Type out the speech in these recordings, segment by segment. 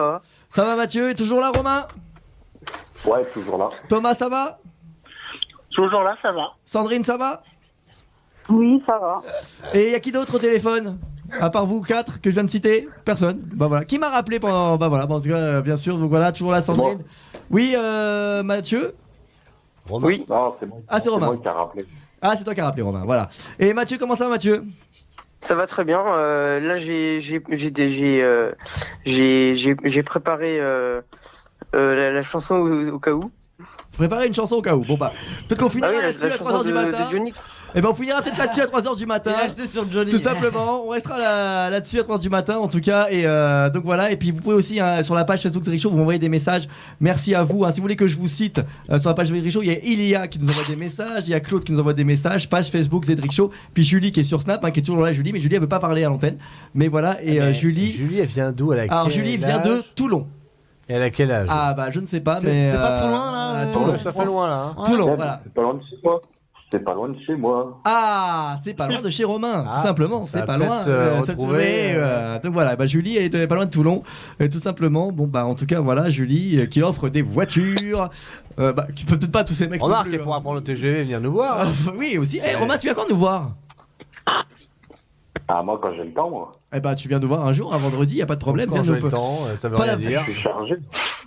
va. Ça va Mathieu, est toujours là Romain? Ouais, toujours là. Thomas, ça va? Toujours là, ça va. Sandrine, ça va? Oui, ça va. Et y a qui d'autre au téléphone? À part vous quatre que je viens de citer? Personne. Bah voilà. Qui m'a rappelé pendant. Bah voilà, bon, en tout cas, bien sûr, donc voilà, toujours là Sandrine. Bon. Oui, Mathieu? Romain. Oui. Non, c'est bon. Ah, c'est Romain. C'est moi qui a rappelé. Ah, c'est toi qui as rappelé Romain, voilà. Et Mathieu, comment ça va Mathieu? Ça va très bien. Là, j'ai préparé la chanson au cas où. Préparer une chanson au cas où. Bon bah, peut-être qu'on finira là-dessus à 3h du matin. Et ben on finira peut-être là-dessus à 3h du matin. Sur Johnny. Tout simplement, on restera là-dessus à 3h du matin en tout cas. Et donc voilà, et puis vous pouvez aussi sur la page Facebook de Rick Show vous m'envoyer des messages. Merci à vous. Si vous voulez que je vous cite sur la page Facebook de Rick Show, il y a Ilia qui nous envoie des messages, il y a Claude qui nous envoie des messages, page Facebook Zedrick Show, puis Julie qui est sur Snap, qui est toujours là Julie, mais Julie elle veut pas parler à l'antenne. Mais voilà, et Julie elle vient d'où? Alors Julie vient de Toulon. Et elle a quel âge? Ah bah je ne sais pas, mais c'est pas trop loin là. Toulon. Ça fait loin là. Toulon, voilà. C'est pas loin de chez moi. C'est pas loin de chez moi. Ah, c'est pas loin de chez Romain, tout simplement. C'est pas loin. Donc voilà, bah Julie elle est pas loin de Toulon, tout simplement. Bon bah en tout cas voilà, Julie qui offre des voitures. Qui peut peut-être pas tous ces mecs. Remarque, elle pourra prendre le TGV et venir nous voir. Oui aussi. Romain, tu viens quand nous voir? Ah, moi, quand j'ai le temps, moi. Eh ben, tu viens nous voir un jour, un vendredi, y a pas de problème. Quand j'ai le temps, ça veut rien dire. Je suis chargé.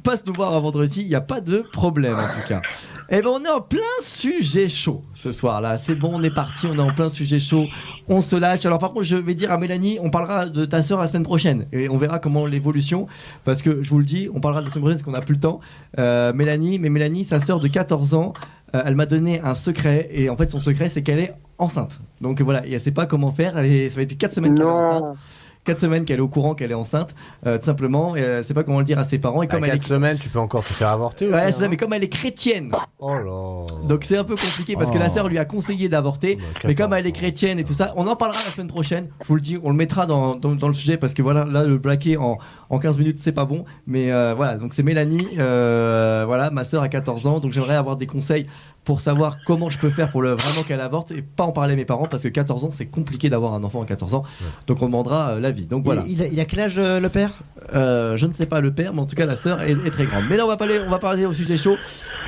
Passe nous voir un vendredi, y a pas de problème en tout cas. Eh ben, on est en plein sujet chaud ce soir-là. C'est bon, on est parti, on est en plein sujet chaud. On se lâche. Alors par contre, je vais dire à Mélanie, on parlera de ta sœur la semaine prochaine et on verra comment l'évolution. Parce que je vous le dis, on parlera de la semaine prochaine parce qu'on n'a plus le temps. Mélanie, sa sœur de 14 ans. Elle m'a donné un secret et en fait son secret c'est qu'elle est enceinte. Donc voilà, et elle sait pas comment faire. Ça fait depuis 4 semaines qu'elle est enceinte. 4 semaines qu'elle est au courant qu'elle est enceinte, tout simplement, et elle sait pas comment le dire à ses parents. Et comme elle 4 semaines, tu peux encore te faire avorter. Ouais, aussi, c'est ça, mais comme elle est chrétienne, oh là. donc c'est un peu compliqué parce que la sœur lui a conseillé d'avorter, mais comme elle est chrétienne et tout ça, on en parlera la semaine prochaine. Je vous le dis, on le mettra dans le sujet parce que voilà, là le braquer en 15 minutes c'est pas bon, mais voilà, donc c'est Mélanie, voilà, ma sœur a 14 ans, donc j'aimerais avoir des conseils pour savoir comment je peux faire pour vraiment qu'elle avorte et pas en parler à mes parents parce que 14 ans c'est compliqué d'avoir un enfant à 14 ans, donc on demandera l'avis. Donc voilà. Il a quel âge le père? Je ne sais pas le père, mais en tout cas la sœur est très grande. Mais là on va parler au sujet chaud.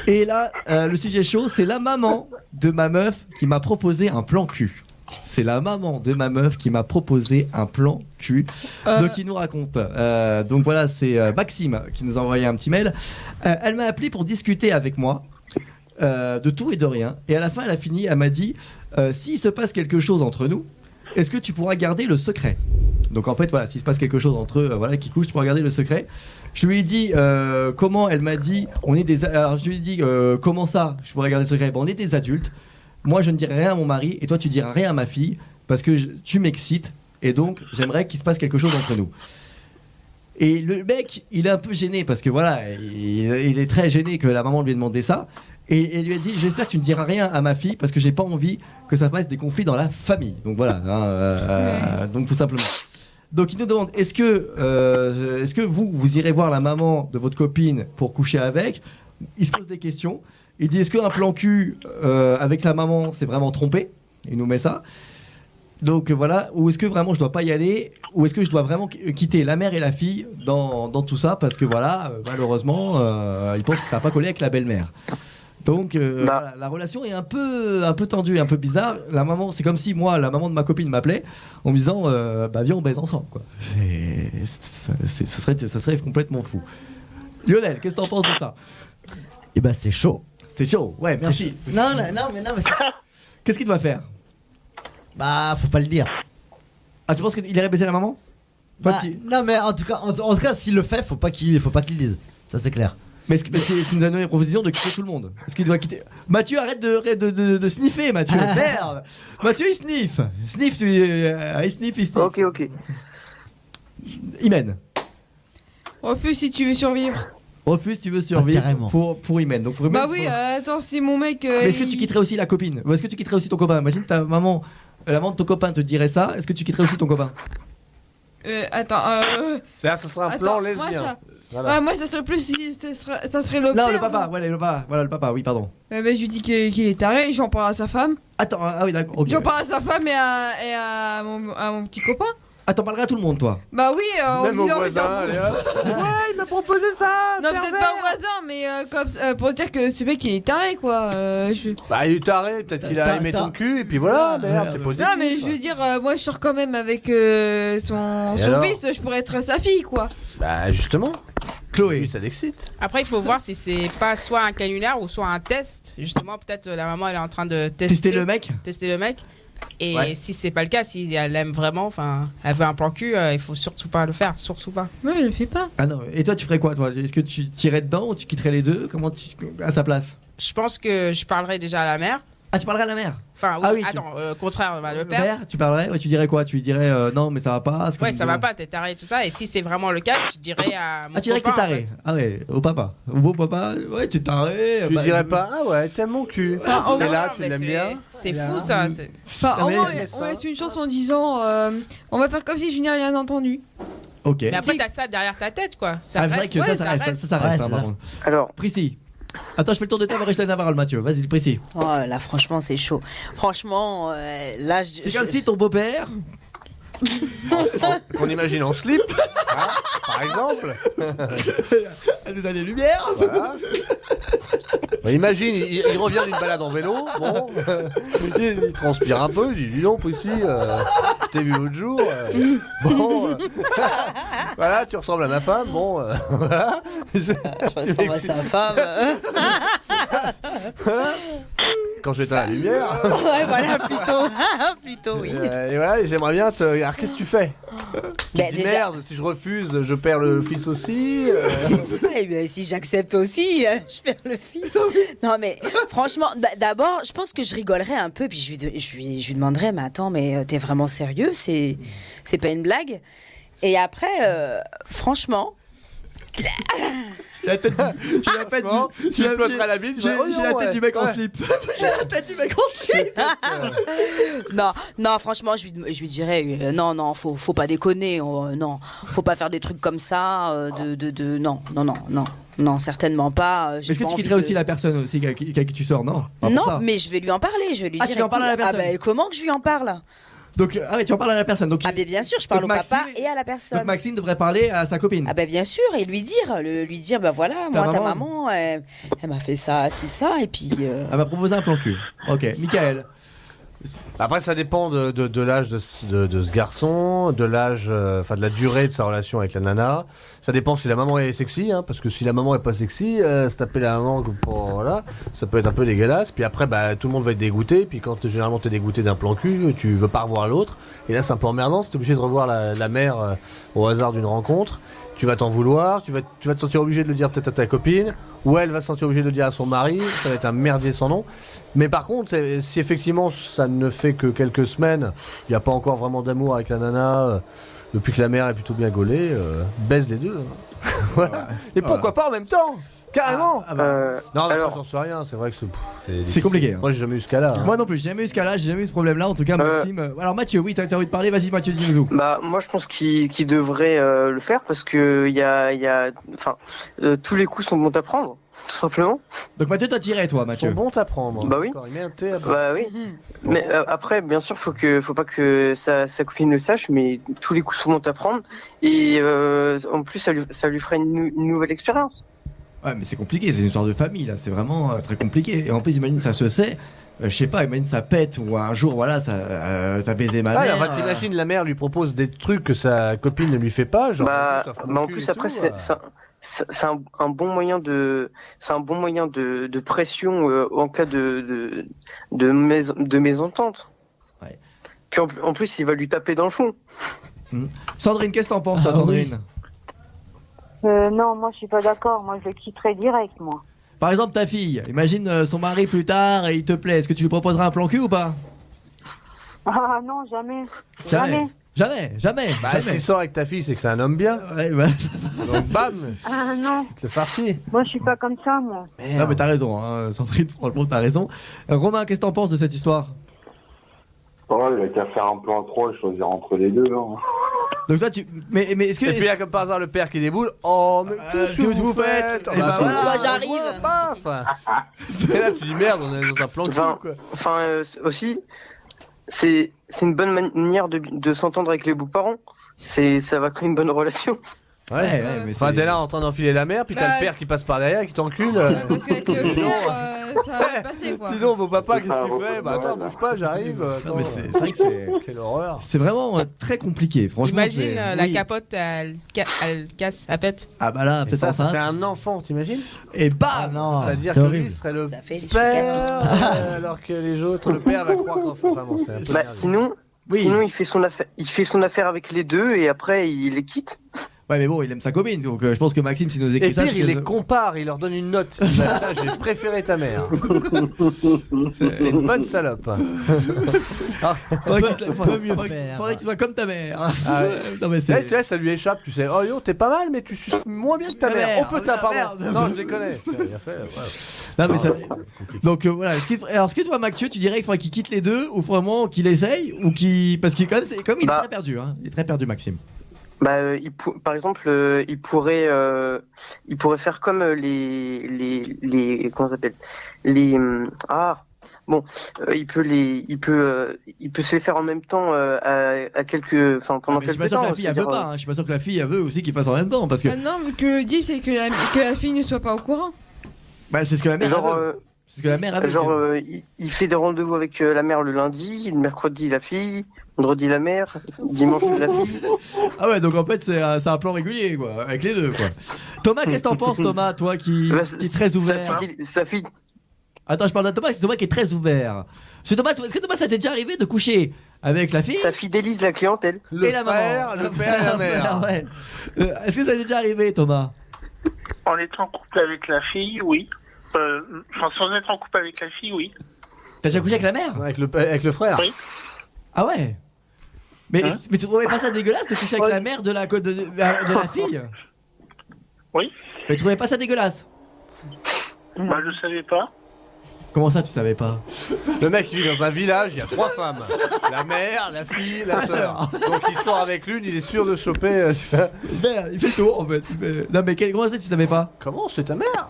Et là le sujet chaud c'est la maman de ma meuf qui m'a proposé un plan cul. C'est la maman de ma meuf qui m'a proposé un plan cul. Donc il nous raconte. Donc voilà, c'est Maxime qui nous a envoyé un petit mail. Elle m'a appelé pour discuter avec moi. De tout et de rien, et à la fin elle m'a dit s'il se passe quelque chose entre nous, est-ce que tu pourras garder le secret? Donc en fait voilà, s'il se passe quelque chose entre eux, voilà, qui couche, tu pourras garder le secret. Je lui ai dit comment. Elle m'a dit alors je lui ai dit comment ça je pourrais garder le secret? Bon, on est des adultes, moi je ne dirai rien à mon mari et toi tu diras rien à ma fille parce que tu m'excites et donc j'aimerais qu'il se passe quelque chose entre nous. Et le mec il est un peu gêné parce que voilà, il est très gêné que la maman lui ait demandé ça. Et elle lui a dit j'espère que tu ne diras rien à ma fille parce que j'ai pas envie que ça fasse des conflits dans la famille. Donc voilà, donc tout simplement. Donc il nous demande est-ce que vous irez voir la maman de votre copine pour coucher avec? Il se pose des questions. Il dit est-ce qu'un plan cul avec la maman c'est vraiment trompé? Il nous met ça. Donc voilà, ou est-ce que vraiment je dois pas y aller, ou est-ce que je dois vraiment quitter la mère et la fille dans tout ça parce que voilà, malheureusement il pense que ça va pas coller avec la belle-mère. Donc voilà, la relation est un peu tendue, un peu bizarre. La maman, c'est comme si moi, la maman de ma copine m'appelait en me disant viens on baise ensemble quoi. Ça serait complètement fou. Lionel, qu'est-ce que t'en penses de ça? Eh ben c'est chaud. C'est chaud, ouais, merci. Non mais c'est... Qu'est-ce qu'il doit faire? Bah faut pas le dire. Ah, tu penses qu'il irait baiser la maman? Non mais en tout cas s'il le fait, faut pas qu'il le dise. Ça c'est clair. Mais est-ce qu'il nous a donné la proposition de quitter tout le monde? Est-ce qu'il doit quitter? Mathieu, arrête de sniffer, Mathieu. Merde. Mathieu, il sniffe. Il sniffe. Ok. Imen. Refuse si tu veux survivre. Refuse si tu veux survivre pour Imen. Donc, bah oui, attends, si mon mec... Mais est-ce que tu quitterais aussi la copine? Ou est-ce que tu quitterais aussi ton copain? Imagine ta maman, la maman de ton copain te dirait ça. Est-ce que tu quitterais aussi ton copain? Attends, ça sera un plan lesbien. Voilà. Ouais, moi ça serait plus ça serait le père. Non, le papa, voilà le papa, oui, pardon. Bah, je lui dis qu'il est taré et j'en parle à sa femme. Attends, ah oui, d'accord. Okay. J'en parle à sa femme et à mon petit copain. Ah, t'en parleras à tout le monde, toi. Bah oui, en Même au disant voisin, allez, hop. Ouais, il m'a proposé ça. non, peut-être pas au voisin, mais pour dire que ce mec il est taré quoi. Bah, il est taré, peut-être qu'il a aimé ton cul, et puis voilà, merde, c'est positif. Non, mais je veux dire, moi je sors quand même avec son alors fils, je pourrais être sa fille quoi. Bah, justement. Chloé. Oui, ça l'excite. Après, il faut voir si c'est pas soit un canular ou soit un test. Justement, peut-être la maman elle est en train de Tester le mec. Et Ouais. si c'est pas le cas, si elle aime vraiment, enfin, elle veut un plan cul, il faut surtout pas le faire, surtout pas. Ouais, je le fais pas. Ah non, et toi, tu ferais quoi, toi? Est-ce que tu tirais dedans ou tu quitterais les deux? Comment à sa place? Je pense que je parlerai déjà à la mère. Ah, tu parlerais à la mère? Enfin, oui, Ah oui, attends, contraire, le père. Père, tu parlerais? Ouais, tu dirais quoi? Tu lui dirais non, mais ça va pas. Ouais, ça va pas, t'es taré, tout ça. Et si c'est vraiment le cas, je dirais à mon Ah, tu dirais que t'es copain, en taré? fait. Ah ouais, au papa. Au beau papa, ouais, tu es taré. Tu bah, dirais pas, ah ouais, t'aimes mon cul. Enfin, Et au là, Non, tu mais l'aimes bien. C'est fou ça. Enfin, au mais- moins, on laisse une chance en disant on va faire comme si je n'ai rien entendu. Ok. Mais après, t'as ça derrière ta tête, quoi. Ça Ah, c'est vrai reste, que ouais, ça reste, ça Ouais, reste, c'est hein, ça. par contre. Alors, Prissi. Attends, je fais le tour de table, reste la parole, Mathieu. Vas-y, Prissi. Oh là, franchement, c'est chaud. Franchement, là, C'est comme si ton beau-père. On imagine en slip, hein, par exemple. À nous donner lumière. Voilà. Bah, imagine, il revient d'une balade en vélo, bon, il transpire un peu, il dit dis donc ici, je t'ai vu l'autre jour, bon, voilà, tu ressembles à ma femme, bon, voilà. je ressemble à sa femme. Quand j'éteins la lumière, Ouais, voilà, plutôt, oui. et voilà, j'aimerais bien te... Alors qu'est-ce que tu fais? Tu Ben, te dis déjà- merde, si je refuse, je perds le fils aussi. Eh bien, si j'accepte aussi, je perds le fils. Non, mais franchement, d'abord, je pense que je rigolerais un peu, puis je lui demanderais, mais attends, mais t'es vraiment sérieux? C'est pas une blague? Et après, franchement, J'ai la tête Tu me flotteras la bite, J'ai la tête du mec en slip. J'ai la tête du mec en slip. non, franchement, je lui dirais, non, faut pas déconner, non, faut pas faire des trucs comme ça, non, certainement pas. Est-ce que tu quitterais aussi la personne aussi avec qui tu sors? Non. Pas pour Non, ça. mais je vais lui en parler, je vais lui Ah, dire. tu lui en parles à la écoute, personne? Ah, comment que je lui en parle? Donc, ah ouais, tu en parles à la personne. Donc, Ah, ben bien sûr, je parle au donc papa Maxime- et à la donc personne. Maxime devrait parler à sa copine. Ah ben bien sûr, et lui dire, bah voilà, Ta moi ta maman. maman, elle m'a fait ça, c'est ça, et puis Elle m'a proposé un plan cul. Ok, Michael. Après, ça dépend de l'âge de ce garçon, de l'âge, enfin de la durée de sa relation avec la nana. Ça dépend si la maman est sexy, hein, parce que si la maman est pas sexy, se taper la maman pour voilà, ça peut être un peu dégueulasse. Puis après, bah tout le monde va être dégoûté. Puis quand généralement t'es dégoûté d'un plan cul, tu veux pas revoir l'autre. Et là, c'est un peu emmerdant. Si t'es obligé de revoir la mère au hasard d'une rencontre, tu vas t'en vouloir. Tu vas te sentir obligé de le dire peut-être à ta copine, ou elle va se sentir obligée de le dire à son mari. Ça va être un merdier sans nom. Mais par contre, si effectivement ça ne fait que quelques semaines, il n'y a pas encore vraiment d'amour avec la nana, depuis que la mère est plutôt bien gaulée, baise les deux. Hein. Voilà. Et pourquoi pas en même temps? Carrément. Non, mais alors- moi, j'en sais rien. C'est vrai que C'est compliqué, hein. Moi, j'ai jamais eu ce cas-là. Hein. Moi non plus, j'ai jamais eu ce cas-là, j'ai jamais eu ce problème-là. En tout cas, Maxime. Alors, Mathieu, oui, t'as envie de parler, vas-y, Mathieu, dis-nous. bah moi je pense qu'il devrait le faire parce que enfin, tous les coups sont bons à prendre, tout simplement. Donc, Mathieu, t'as tiré, toi, Ils Mathieu. sont bons à prendre. Bah oui. D'accord, il met un thé à Bah oui. Mais après, bien sûr, faut pas que sa copine le sache, mais tous les coups sont bons à prendre. Et en plus, ça lui ferait une nouvelle expérience. Ouais, mais c'est compliqué, c'est une histoire de famille, là. C'est vraiment très compliqué. Et en plus, imagine, ça se sait. Je sais pas, imagine, ça pète ou un jour, voilà, t'as baisé ma Ah, mère. en fait, t'imagines, la mère lui propose des trucs que sa copine ne lui fait pas, genre. Bah, ça en plus après, c'est un bon moyen de pression en cas de mésentente. Ouais. Puis en plus, il va lui taper dans le fond. Sandrine, qu'est-ce que t'en penses, toi, Sandrine? Non, moi je suis pas d'accord. Moi je le quitterai direct, moi. Par exemple, ta fille, imagine son mari plus tard et il te plaît. Est-ce que tu lui proposeras un plan cul ou pas? Ah non, jamais. Jamais. Bah, s'il sort avec ta fille, c'est que c'est un homme bien. Ouais, bah... Donc, bam, Ah non, le farci. moi je suis pas comme ça, moi. Non, mais t'as raison, hein, Sandrine, franchement, t'as raison. Romain, qu'est-ce que t'en penses de cette histoire? Oh, il a qu'à faire un plan 3 et choisir entre les deux. Hein. Donc toi, mais est-ce que... Et puis, il y a comme par hasard le père qui déboule. Oh, mais qu'est-ce que vous faites? Et bah voilà. Bah, j'arrive. Paf. Et là, tu dis merde, on est dans un plan de cul, quoi. Enfin, aussi, c'est une bonne manière de s'entendre avec les beaux-parents. Ça va créer une bonne relation. Ouais, mais Enfin, c'est- t'es là en train d'enfiler la mère, puis t'as Bah, le père qui passe par derrière, qui t'encule. Parce qu'avec le père, ça va pas passer quoi. Sinon, vos papas, qu'est-ce Ah, qu'il fait? Bah, attends, bouge pas, j'arrive. Non, mais c'est vrai que c'est. Quelle horreur. C'est vraiment très compliqué, franchement. Imagine c'est- la oui. capote, elle casse, elle pète. Ah bah là, Et peut-être ça enceinte. fait un enfant, t'imagines? Et Ah bam non, C'est-à-dire c'est que horrible. lui serait le Ça fait des père, alors que les autres, le père va croire qu'enfant. Enfin bon, c'est un peu Bah, merdique. sinon, Oui. il fait son affaire avec les deux et après il les quitte. Ouais, mais bon, il aime sa copine, donc je pense que Maxime, s'il nous Et écrit ça, pire, c'est il que- les compare, il leur donne une note. Il dit, bah, putain, j'ai préféré ta mère. C'était une bonne salope. Faudrait qu'il te- peut mieux faudrait- faire. faudrait que tu sois comme ta mère. Ah ouais. Non, mais Eh, c'est. tu vois, ça lui échappe, tu sais. Oh yo, t'es pas mal, mais tu suces moins bien que ta Ta mère. mère, On peut ta ta pardon. mère. Non, je les connais. Putain, il a fait, ouais. Non, mais ça. Compliqué. Donc voilà, alors ce que toi, Mathieu, tu dirais qu'il faudrait qu'il quitte les deux ou vraiment qu'il essaye ou qu'il. Parce qu'il quand même, c'est comme il est Bah. très perdu, hein. Il est très perdu, Maxime. Bah, par exemple, il pourrait faire comme les comment ça s'appelle les il peut se les faire en même temps à quelques pendant Mais je suis pas quelques sûr que temps. la fille, elle veut c'est-à-dire, pas, hein. Je suis pas sûr que la fille, elle veut aussi qu'il fasse en même temps parce que. Ah non, mais que dit c'est que la fille ne soit pas au courant. Bah, c'est ce que la mère elle genre veut. C'est ce que la mère elle veut. genre il fait des rendez-vous avec la mère le lundi, le mercredi la fille, vendredi la mère, dimanche la fille. Ah ouais, donc en fait, c'est un plan régulier, quoi, avec les deux, quoi. Thomas, qu'est-ce que t'en penses, Thomas, toi qui est très ouvert? Sa fille. Attends, je parle de Thomas, c'est Thomas qui est très ouvert. Est-ce que Thomas, ça t'est déjà arrivé de coucher avec la fille Ça fidélise la clientèle. Le et la frère, maman? le père et la mère. Ouais. Est-ce que ça t'est déjà arrivé, Thomas? En étant en couple avec la fille, oui. Sans être en couple avec la fille, oui. T'as déjà couché avec la mère? Avec le frère. Oui. Ah ouais. Mais, Hein mais tu trouvais pas ça dégueulasse de coucher avec Ouais. la mère de la fille? Oui. Mais tu trouvais pas ça dégueulasse? Bah, je savais pas. Comment ça, tu savais pas? Le mec, il vit dans un village, il y a 3 femmes. La mère, la fille, la sœur. Donc il sort avec l'une, il est sûr de choper. Merde, il fait le tour en fait. Non mais comment ça, tu savais pas? Comment? C'est ta mère?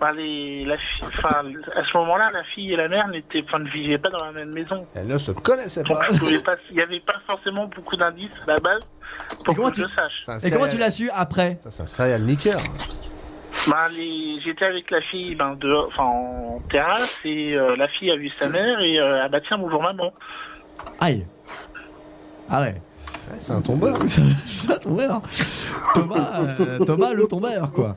Bah, à ce moment-là, la fille et la mère ne vivaient pas dans la même maison. Elle ne se connaissait Donc pas. il n'y avait pas forcément beaucoup d'indices à la base pour comment que je sache. Et comment tu l'as su après? Ça, c'est un serial niqueur. Bah, j'étais avec la fille en terrasse et la fille a vu sa mère et ah bah tiens, bonjour maman. Aïe. Ah ouais. Ouais, c'est un tombeur. C'est un tombeur. Thomas le tombeur quoi.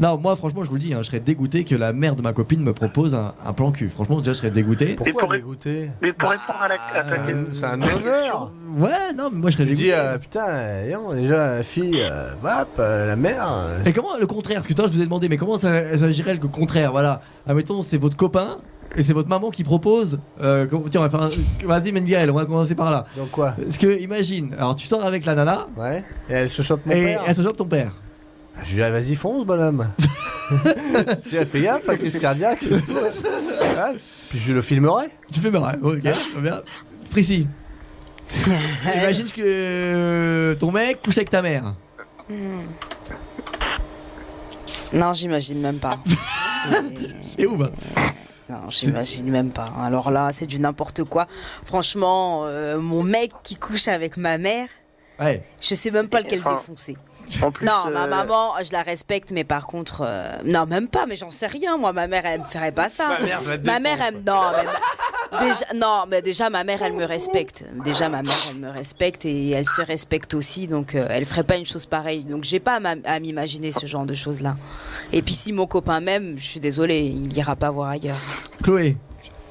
Non, moi franchement je vous le dis, hein, je serais dégoûté que la mère de ma copine me propose un plan cul. Franchement déjà je serais dégoûté. Pourquoi dégoûté? Mais pour répondre à ta question. C'est un honneur. Ouais, non, mais moi je serais Tu dis, dégoûté. putain, déjà la fille, la mère. Et comment le contraire? Parce que toi je vous ai demandé, mais comment ça agirait le contraire? Voilà. Admettons, c'est votre copain et c'est votre maman qui propose. Tiens, on va faire vas-y, Menguel, on va commencer par là. Donc quoi? Parce que imagine, alors tu sors avec la nana. Ouais. Et elle se chope mon et père. elle se chope ton père. Je lui dis, vas-y, fonce, bonhomme. Tu as fait gaffe, à crise cardiaque. Ouais. Puis je le filmerai. Tu fais marrer, ok, bien. Précis. Imagine que ton mec couche avec ta mère. Non, j'imagine même pas. C'est ouf. Non, j'imagine même pas. Alors là, c'est du n'importe quoi. Franchement, mon mec qui couche avec ma mère, ouais. Je sais même pas lequel défoncer. En plus, non, ma maman, je la respecte, mais par contre, non, même pas. Mais j'en sais rien. Moi, ma mère, elle me ferait pas ça. Ma mère, elle, déjà, ma mère, elle me respecte. Déjà, ma mère, elle me respecte et elle se respecte aussi. Donc, elle ferait pas une chose pareille. Donc, j'ai pas à m'imaginer ce genre de choses-là. Et puis, si mon copain m'aime, je suis désolée, il ira pas voir ailleurs. Chloé.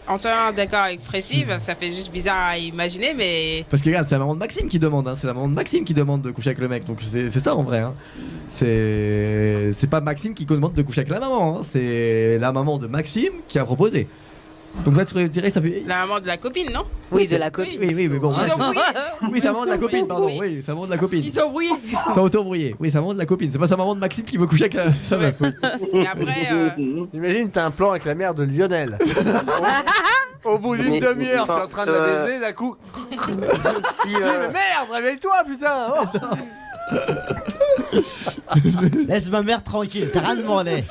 Entièrement d'accord avec Précis, ça fait juste bizarre à imaginer, mais. Parce que regarde, c'est la maman de Maxime qui demande, hein. C'est la maman de Maxime qui demande de coucher avec le mec, donc c'est ça en vrai. Hein. C'est pas Maxime qui demande de coucher avec la maman, hein. C'est la maman de Maxime qui a proposé. Donc là, tu dirais que ça fait. La maman de la copine, non? Oui, de la copine. Oui, mais bon. Ils ont brouillé. Oui, c'est la maman de la copine, pardon. Oui, c'est la maman de la copine. Ils ont brouillé. Ils sont auto-brouillés. Oui, c'est la maman de la copine. C'est pas sa maman de Maxime qui veut coucher avec sa meuf. Oui. Et après. Imagine, t'as un plan avec la mère de Lionel. Au bout d'une demi-heure, t'es en train de la baiser, d'un coup. Mais merde, réveille-toi, putain! Laisse ma mère tranquille, t'as rien demandé.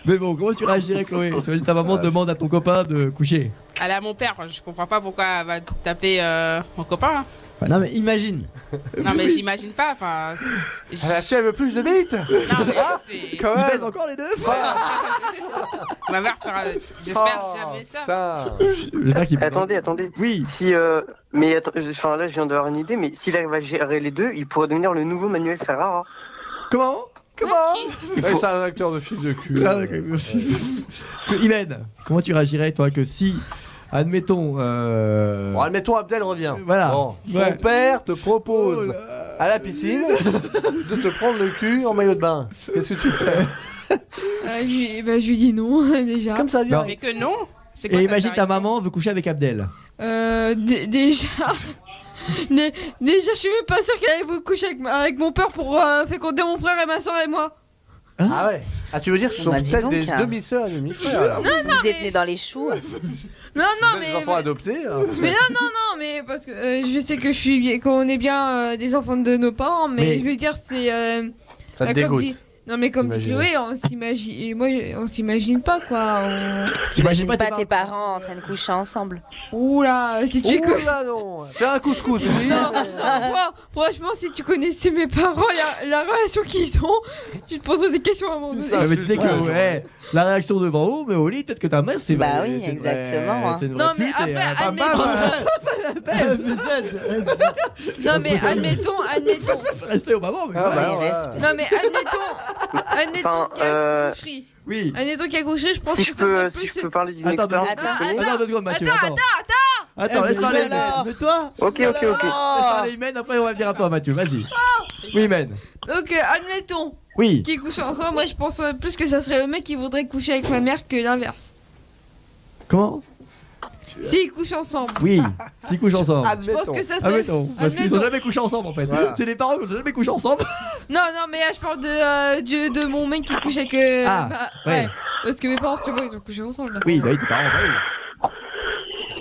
Mais bon, comment tu réagirais, Chloé? Si ta maman demande à ton copain de coucher. Elle a mon père. Je comprends pas pourquoi elle va taper mon copain. Non mais imagine. Non mais j'imagine pas. Enfin, La fille, elle veut plus de bites. non mais c'est. Quand Ils même. baisent encore les deux. Ma mère fera. J'espère jamais ça. Putain. J'espère qu'il- Attendez. Oui. Si, mais attends, enfin là, je viens d'avoir une idée, mais s'il arrive à gérer les deux, il pourrait devenir le nouveau Manuel Ferrara. Comment Ouais, c'est un acteur de film de cul. Ah, d'accord, merci. Imen, comment tu réagirais toi que si, admettons, Bon, admettons, Abdel revient. Voilà. Bon, son Ouais. père te propose à la piscine de te prendre le cul en maillot de bain. Qu'est-ce que tu fais? Je lui dis non, déjà. Comme ça, Non. Mais que non. C'est quoi et ta imagine ta raison maman veut coucher avec Abdel. Déjà. Déjà, je suis même pas sûre qu'elle allait vous coucher avec mon père pour féconder mon frère et ma soeur et moi. Ah ouais. Ah, tu veux dire que ce sont Bah, dis peut-être donc, des hein. demi-sœurs et demi-frères alors. Vous êtes nés dans les choux. Non, Vous êtes mais. des enfants adoptés. hein. Mais non, mais parce que je sais que qu'on est bien des enfants de nos parents, mais je veux dire, c'est. Ça te comme dégoûte. dit- Non, mais comme dit Imaginer. Chloé, on s'imagine pas quoi. T'imagines pas tes parents en train de coucher ensemble. Oula, si tu Ouh là non. Faire un couscous, oui. Franchement, si tu connaissais mes parents, la relation qu'ils ont, tu te poserais des questions à un moment donné. Ça, mais tu sais ouais, que ouais, la réaction devant vous, mais au lit, peut-être que ta mère c'est. Bah oui, c'est une vraie- exactement, hein. c'est une vraie Non, mais pute et, après, bam, bam, Non, mais admettons. respect aux mamans, mais Ah, ouais. bah, ouais. Non, mais admettons Enfin, qu'il y a coucherie. Oui. Admettons qu'il y a coucherie, je pense Si que je ça serait peux, plus. si je peux parler d'une Attends, expérience attends, que je connais. Attends 2 secondes, Mathieu. Attends. Attends, laisse parler. Mais toi Ok. Laisse parler Imen, après on va venir à toi, Mathieu. Vas-y. Oui, Imen. Donc, admettons Oui. qu'ils couchent ensemble. Moi, je pense plus que ça serait le mec qui voudrait coucher avec ma mère que l'inverse. Comment? S'ils couchent ensemble. Oui. S'ils couchent ensemble. Je pense que ça serait. Admettons. Parce qu'ils ont Admettons. jamais couché ensemble en fait. Voilà. C'est des parents qui ont jamais couché ensemble. Non, mais là, je parle de mon mec qui couche avec. Ah, ouais. Parce que mes parents, c'est moi, ils ont couché ensemble. Là. Oui, bah oui, tes parents, bah oui.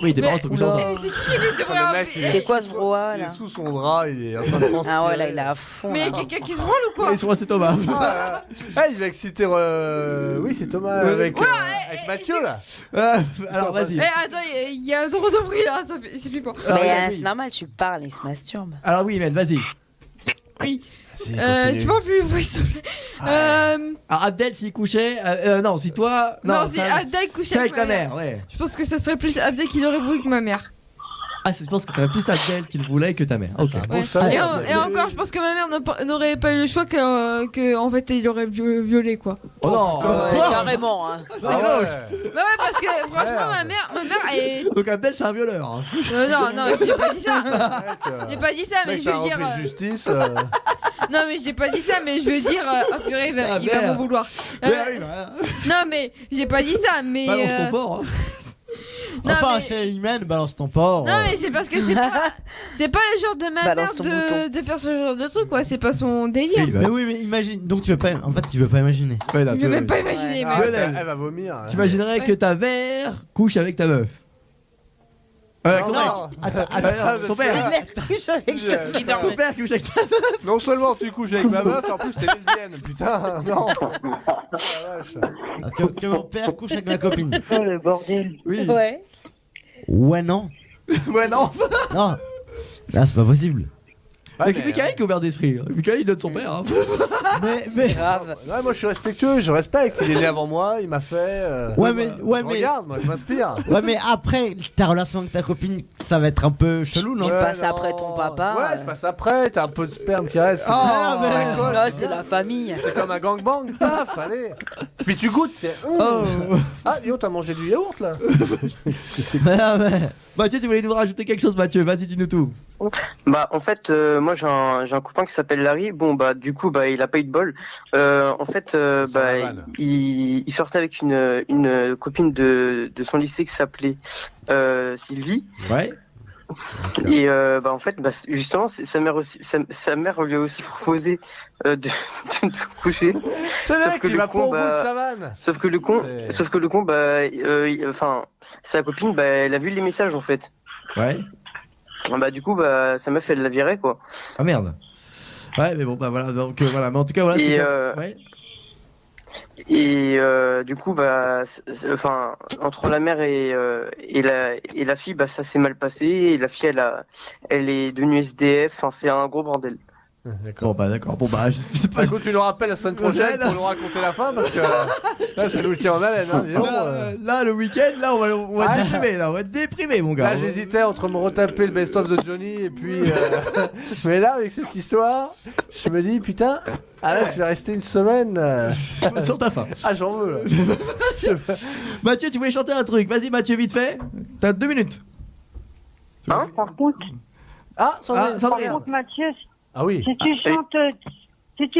Oui, tes Mais- parents sont couchés Oula. ensemble. Mais c'est qui veut se Ah, le mec, il est- C'est quoi ce brouhaha Il est là sous son drap, il est en train de transpirer. Ah ouais, là il est à fond. Mais là. y a quelqu'un qui se branle ou quoi? Ils sont assez Thomas. Ah, il va exciter. Oui, c'est Thomas Ouais. avec, Oula, avec Mathieu là. Alors vas-y. Attends, il y a un drôle de bruit là, c'est flippant. Alors, Mais oui. c'est normal, tu parles, il se masturbe. Alors oui, Imen, vas-y. Oui. Si, Tu m'en plus le bruit, s'il te plaît. Alors Abdel s'il couchait, non, si toi, Non, si ça- Abdel couchait c'est avec avec ma ta mère. mère, ouais. Je pense que ça serait plus Abdel qui l'aurait voulu que ma mère. Ah, je pense que ça serait plus Abdel qu'il voulait que ta mère. Ok. Ouais. Et encore, je pense que ma mère n'aurait pas eu le choix que en fait, il aurait violé quoi. Oh non. Ouais, carrément, hein. Bah ouais, parce que franchement, ma mère est. Donc Abdel c'est un violeur. hein. Non, j'ai pas dit ça. J'ai pas dit ça, mais je veux dire. Justice. Non, mais j'ai pas dit ça, mais je veux dire. Oh purée, il va merde. m'en vouloir. Ouais, oui, bah, Non, mais j'ai pas dit ça, mais. balance ton porc. hein. Non, Enfin, mais- chez Imen, balance ton porc. Non, mais c'est parce que c'est pas le genre de ma mère Balance ton bouton. de faire ce genre de truc, quoi. C'est pas son délire. Oui, bah, Mais oui, mais imagine. Donc tu veux pas. En fait, tu veux pas imaginer. ouais, là, Je tu vais vois, même pas imaginer, Ah, mais. Lionel. elle va vomir. T'imaginerais que ta mère couche avec ta meuf. Ton Non, mec. non. Ton père. Couche avec Il Ton dormait. père qui couche avec ta meuf. Non seulement tu couches avec ma meuf, en plus t'es lesbienne. Putain, non. Ah, la vache. Que mon père couche avec ma copine. Oh le bordel. Oui. Ouais. Ouais, non. Ouais, non. Non. Là, c'est pas possible. Ouais, Avec Michael qui est ouvert d'esprit. Michael il donne son père. hein. Mais. Grave. Ouais, moi je suis respectueux, je respecte. Il est né avant moi, il m'a fait. Ouais, mais. Je regarde, moi je m'inspire. Ouais, mais après, ta relation avec ta copine, ça va être un peu chelou, non? Tu Ouais, passes non. après ton papa. Ouais, tu passes après, t'as un peu de sperme qui reste. Ah, mais- Ça colle. Là, c'est la famille. C'est comme un gangbang, paf, allez. Puis tu goûtes, t'es. Oh. Ah, yo, t'as mangé du yaourt là. Ah, mais- Mathieu, tu voulais nous rajouter quelque chose, Mathieu. Vas-y, dis-nous tout. Bah en fait moi j'ai un copain qui s'appelle Larry. Bon bah du coup bah il a pas eu de bol. En fait bah la vanne. il sortait avec une copine de son lycée qui s'appelait Sylvie. Ouais. Et bah en fait bah justement sa mère aussi sa mère lui a aussi proposé de coucher. C'est le Sauf mec que qui le va con, pas au bout de bah, sa vanne. Sauf que le con bah enfin sa copine bah elle a vu les messages en fait. Ouais. Bah du coup bah sa meuf elle l'a viré quoi. Ah merde. Ouais, mais bon, bah voilà. Donc voilà. Mais en tout cas, voilà. Et, c'était- Ouais. Et du coup, bah, enfin, entre la mère et la fille, bah, ça s'est mal passé. Et la fille, elle est devenue SDF. Enfin, c'est un gros bordel. Bon bah d'accord, bon bah je sais pas. Écoute, tu nous rappelles la semaine prochaine pour nous raconter la fin parce que là c'est nous qui en haleine. Hein, là le week-end, là on va être déprimé, là on va être déprimé mon gars. Là j'hésitais entre me retaper le best-of de Johnny et puis. Mais là avec cette histoire, je me dis putain, là tu vas rester une semaine. Sur ta faim. Ah j'en veux. Mathieu, tu voulais chanter un truc, vas-y Mathieu vite fait. T'as 2 minutes. Hein? Par contre, Sandrine. par contre, Mathieu, Ah oui. si tu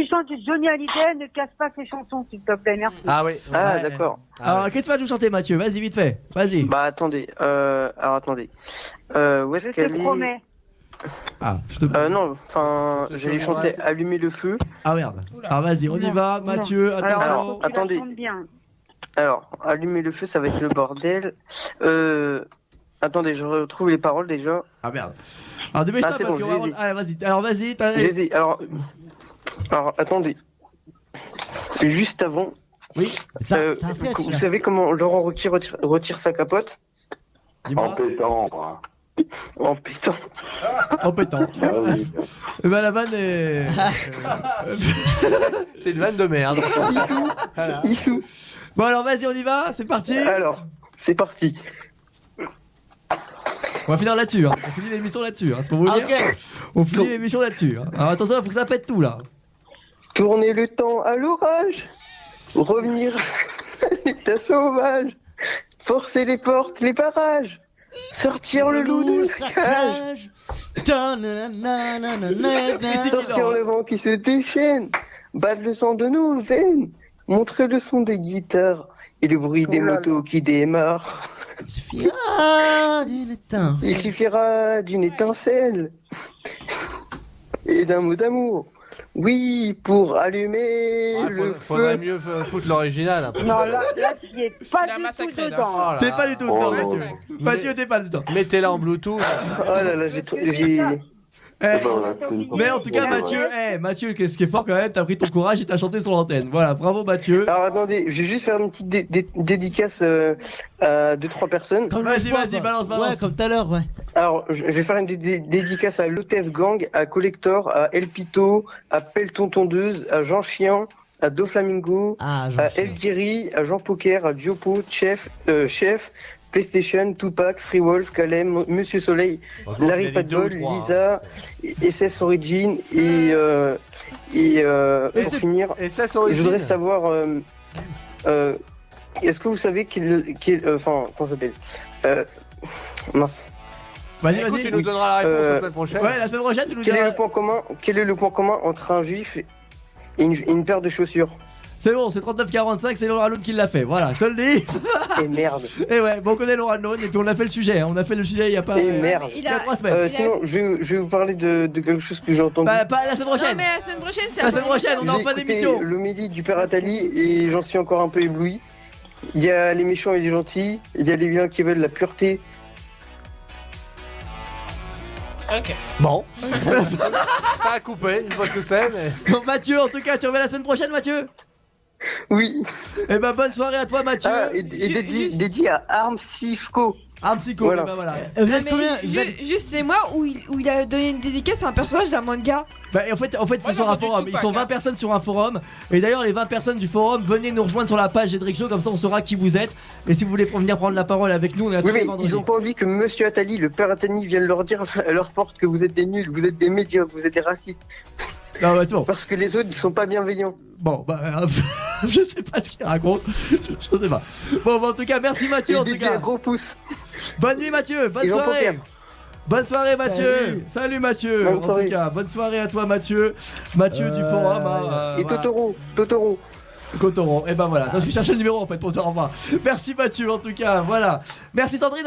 chantes du Johnny Hallyday, ne casse pas tes chansons, s'il te plaît, merci. Ah oui. Ah, d'accord. Alors qu'est-ce que tu vas nous chanter Mathieu? Vas-y vite fait, vas-y. Bah, attendez. Alors, attendez. Où est-ce Je qu'elle te est? promets. Ah, je te... Non, enfin, j'allais chanter Allumer le feu. Ah merde. Alors vas-y, on y va, Mathieu, attention. Alors, attendez. Alors, Allumer le feu, ça va être le bordel. Attendez, je retrouve les paroles déjà. Ah merde. Alors dépêche-toi c'est parce bon, qu'on va... Allez, vas-y. Alors vas-y, Alors, attendez. Juste avant. Oui, vous savez comment Laurent Ruquier retire sa capote? En pétant, quoi. En pétant. En pétant. Et bah la vanne est... C'est une vanne de merde. Issou. Bon alors vas-y, on y va, c'est parti. Alors, c'est parti. On va finir là-dessus, hein. On finit l'émission là-dessus, hein. C'est pour vous dire. On finit l'émission là-dessus. Hein. Alors attention, il faut que ça pète tout là. Tourner le temps à l'orage. Revenir à l'état sauvage. Forcer les portes, les barrages. Sortir le loup de sa cage. Sortir le vent qui se déchaîne. Battre le sang de nos veines. Montrer le son des guitares. Et le bruit des motos qui démarrent. Il suffira d'une étincelle et d'un mot d'amour. Oui, pour allumer le feu. Faudrait mieux foutre l'original. Hein. Non, là, tu es pas du tout dedans. T'es pas du tout dedans, Mathieu. Mathieu, t'es pas dedans. Mettez-la en Bluetooth. Oh là là, j'ai... Mais en tout cas Mathieu, qu'est-ce qui est fort quand même, t'as pris ton courage et t'as chanté sur l'antenne. Voilà, bravo Mathieu. Alors attendez, je vais juste faire une petite dédicace à 2-3 personnes. Vas-y, balance. Ouais, comme tout à l'heure, ouais. Alors, je vais faire une dédicace à Lotef Gang, à Collector, à El Pito, à Pelleton Tondeuse, à Jean Chien, à Doflamingo, à El Giri, à Jean Poker, à Diopo, Chef, PlayStation, Tupac, Free Wolf, Kalem, Monsieur Soleil, Larry Padbol, Lisa, SS Origin et pour finir, je voudrais savoir est-ce que vous savez comment ça s'appelle mince. Vas-y. Écoute, tu nous donneras la réponse la semaine prochaine. Ouais, la semaine prochaine, tu nous Quel diras. est le point commun entre un juif et une paire de chaussures? C'est bon, c'est 39-45, c'est Laura Lone qui l'a fait. Voilà, je te le dis. Et merde. Et ouais, bon, on connaît Laura Lone et puis on a fait le sujet. Hein. On a fait le sujet il y a pas. Et merde. Il y a 3 semaines. Sinon, je vais vous parler de quelque chose que j'ai entendu. Pas la semaine prochaine. Non, mais la semaine prochaine, c'est La semaine prochaine, on est en fin d'émission. Le midi du Père Attali et j'en suis encore un peu ébloui. Il y a les méchants et les gentils. Il y a les vilains qui veulent la pureté. Ok. Bon. Ça a coupé, je sais pas ce que c'est, mais. Bon, Mathieu, en tout cas, tu reviens la semaine prochaine, Mathieu? Oui. Et bah, bonne soirée à toi, Mathieu. Et dédié à Arm Sifko. Arm Sifko, voilà. bah voilà. Vous êtes mais combien juste c'est moi où il a donné une dédicace à un personnage d'un manga. Bah, en fait c'est sur un forum. Ils sont 20 personnes sur un forum. Et d'ailleurs, les 20 personnes du forum, venez nous rejoindre sur la page Edric Show, comme ça on saura qui vous êtes. Et si vous voulez venir prendre la parole avec nous, on est à tous les vendredis. Ils ont pas envie que Monsieur Attali, le Père Attali, vienne leur dire à leur porte que vous êtes des nuls, vous êtes des médiocres, vous êtes des racistes. Non, bah, c'est bon. Parce que les autres, ils sont pas bienveillants. Bon, bah, je sais pas ce qu'il raconte. Je sais pas. Bon, bah, en tout cas, merci Mathieu. Et en tout cas, un gros pouce. Bonne nuit, Mathieu. Bonne soirée. Bonne soirée, Mathieu. Salut Mathieu. Bonne en soirée. tout cas, bonne soirée à toi, Mathieu. Mathieu du forum. Et voilà. Totoro. Cotoron. Et ben voilà. Donc, je cherchais le numéro en fait pour te revoir. Merci Mathieu, en tout cas. Voilà. Merci Sandrine.